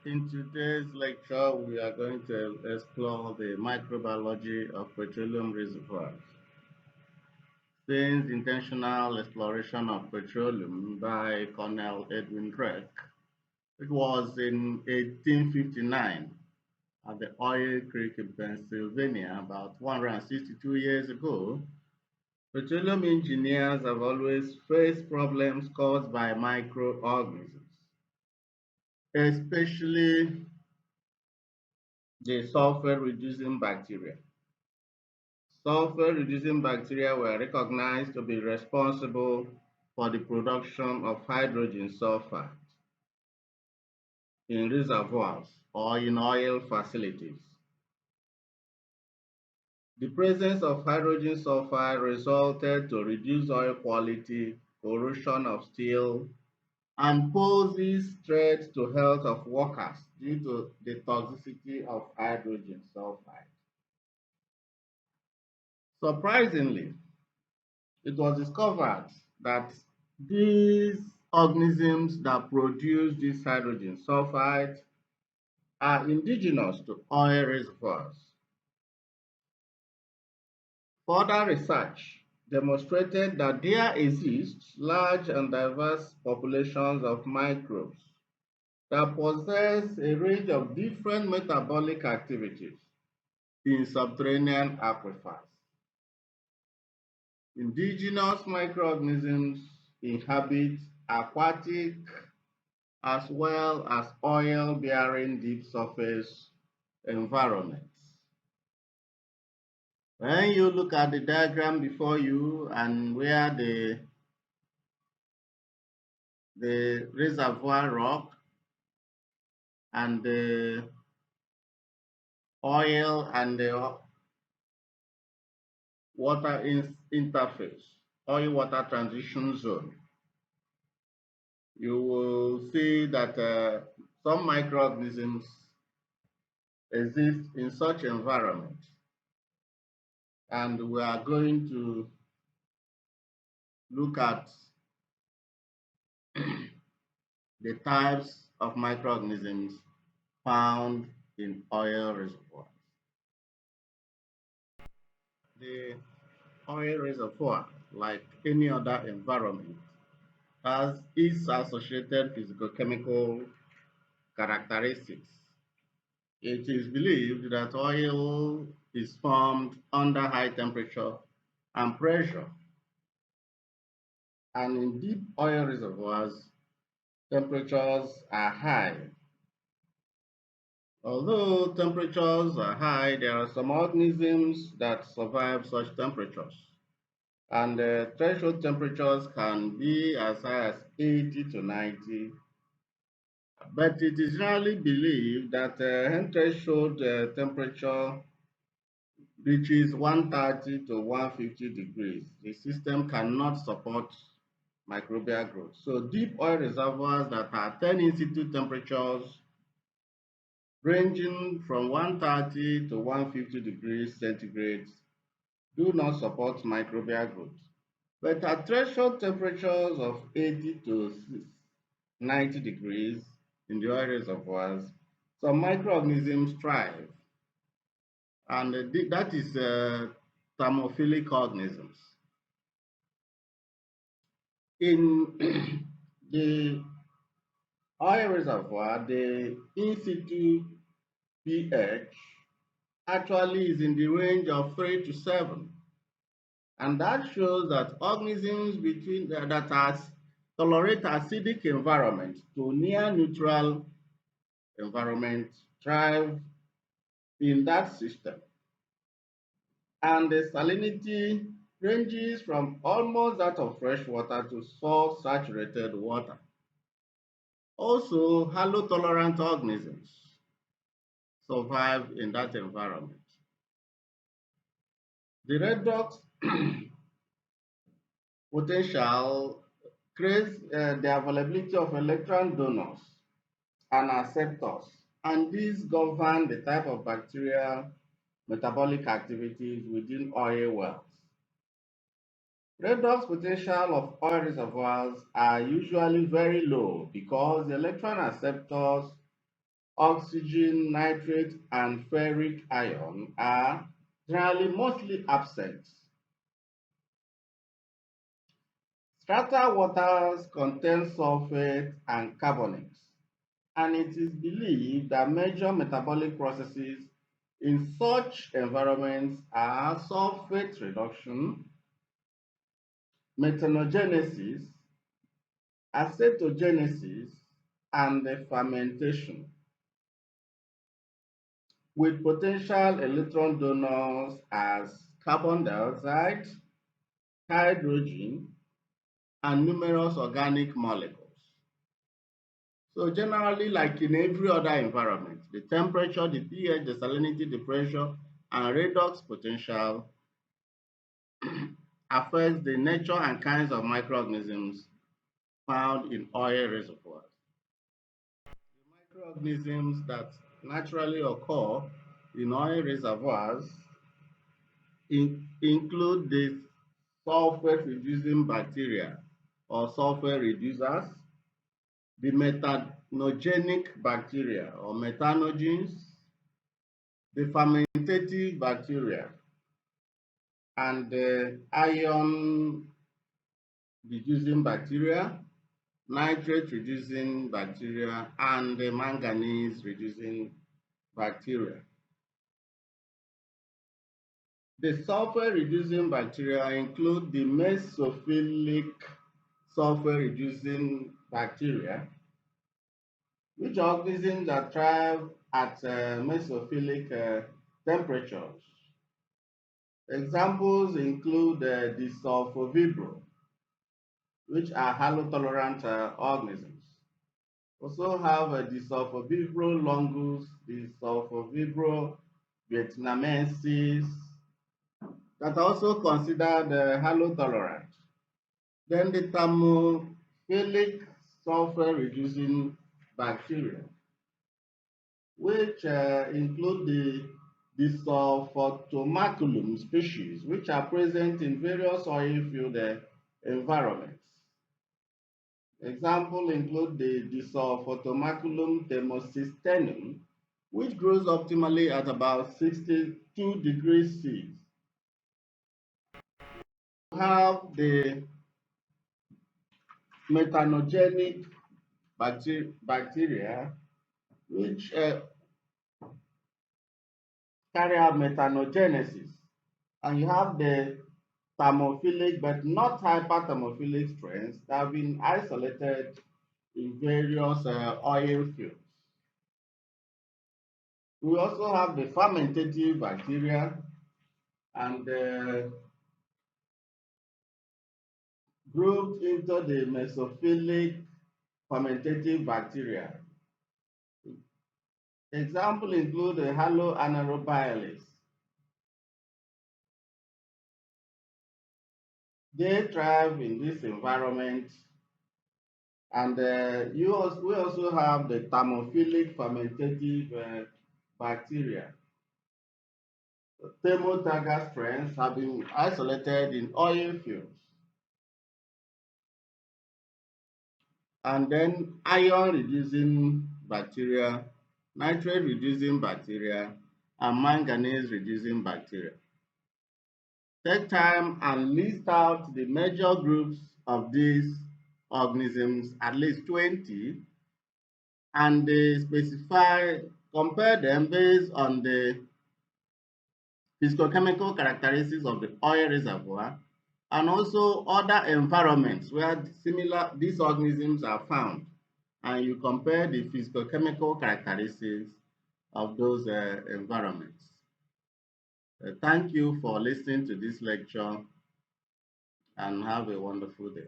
In today's lecture, we are going to explore the microbiology of petroleum reservoirs. Since intentional exploration of petroleum by Colonel Edwin Drake, it was in 1859 at the Oil Creek in Pennsylvania, about 162 years ago. Petroleum engineers have always faced problems caused by microorganisms, especially the sulfur-reducing bacteria. Sulfur-reducing bacteria were recognized to be responsible for the production of hydrogen sulfide in reservoirs or in oil facilities. The presence of hydrogen sulfide resulted to reduced oil quality, corrosion of steel, and poses threats to health of workers due to the toxicity of hydrogen sulfide. Surprisingly, it was discovered that these organisms that produce this hydrogen sulfide are indigenous to oil reservoirs. Further research demonstrated that there exist large and diverse populations of microbes that possess a range of different metabolic activities in subterranean aquifers. Indigenous microorganisms inhabit aquatic as well as oil-bearing deep surface environments. When you look at the diagram before you and where the reservoir rock and the oil and the water interface, oil-water transition zone, you will see that some microorganisms exist in such environment. And we are going to look at the types of microorganisms found in oil reservoirs. The oil reservoir, like any other environment, has its associated physicochemical characteristics. It is believed that oil is formed under high temperature and pressure, and in deep oil reservoirs, temperatures are high. Although temperatures are high, there are some organisms that survive such temperatures. And threshold temperatures can be as high as 80 to 90. But it is generally believed that when threshold temperature reaches 130 to 150 degrees, the system cannot support microbial growth. So deep oil reservoirs that are 10 in situ temperatures ranging from 130 to 150 degrees centigrade do not support microbial growth. But at threshold temperatures of 80 to 90 degrees in the oil reservoirs, some microorganisms thrive, and that is thermophilic organisms. In the oil reservoir, the in situ pH actually is in the range of 3 to 7. And that shows that organisms that tolerate acidic environment to near neutral environment thrive in that system. And the salinity ranges from almost that of fresh water to salt saturated water. Also, halotolerant organisms survive in that environment. The redox potential creates the availability of electron donors and acceptors, and these govern the type of bacterial metabolic activities within oil wells. Redox potential of oil reservoirs are usually very low because the electron acceptors oxygen, nitrate, and ferric ion are generally mostly absent. Strata waters contain sulfate and carbonates, and it is believed that major metabolic processes in such environments are sulfate reduction, methanogenesis, acetogenesis, and fermentation, with potential electron donors as carbon dioxide, hydrogen, and numerous organic molecules. So generally, like in every other environment, the temperature, the pH, the salinity, the pressure, and redox potential affects the nature and kinds of microorganisms found in oil reservoirs. The microorganisms that naturally occur in oil reservoirs include the sulfate-reducing bacteria or sulfate reducers, the methanogenic bacteria or methanogens, the fermentative bacteria, and the ion reducing bacteria, nitrate reducing bacteria, and the manganese reducing bacteria. The sulfur reducing bacteria include the mesophilic sulfur reducing bacteria, which are organisms that thrive at mesophilic temperatures. Examples include the sulfovibro, which are halotolerant organisms. Also have the sulfovibro longus, the sulfovibro vietnamensis, that are also considered halotolerant. Then the thermophilic sulfur-reducing bacteria, which include the sulfotomaculum species, which are present in various oil-filled environments. Examples include the Disulfotomaculum thermocystenum, which grows optimally at about 62 degrees C. We have the methanogenic bacteria, which carry out methanogenesis. And you have the thermophilic but not hyperthermophilic strains that have been isolated in various oil fields. We also have the fermentative bacteria and grouped into the mesophilic fermentative bacteria. Examples include the haloanaerobialis. They thrive in this environment, and we also have the thermophilic fermentative bacteria. Thermotaga strains have been isolated in oil fields. And then iron reducing bacteria, nitrate reducing bacteria, and manganese reducing bacteria. Take time and list out the major groups of these organisms, at least 20, and they compare them based on the physicochemical characteristics of the oil reservoir and also other environments where these organisms are found, and you compare the physicochemical characteristics of those environments. Thank you for listening to this lecture and have a wonderful day.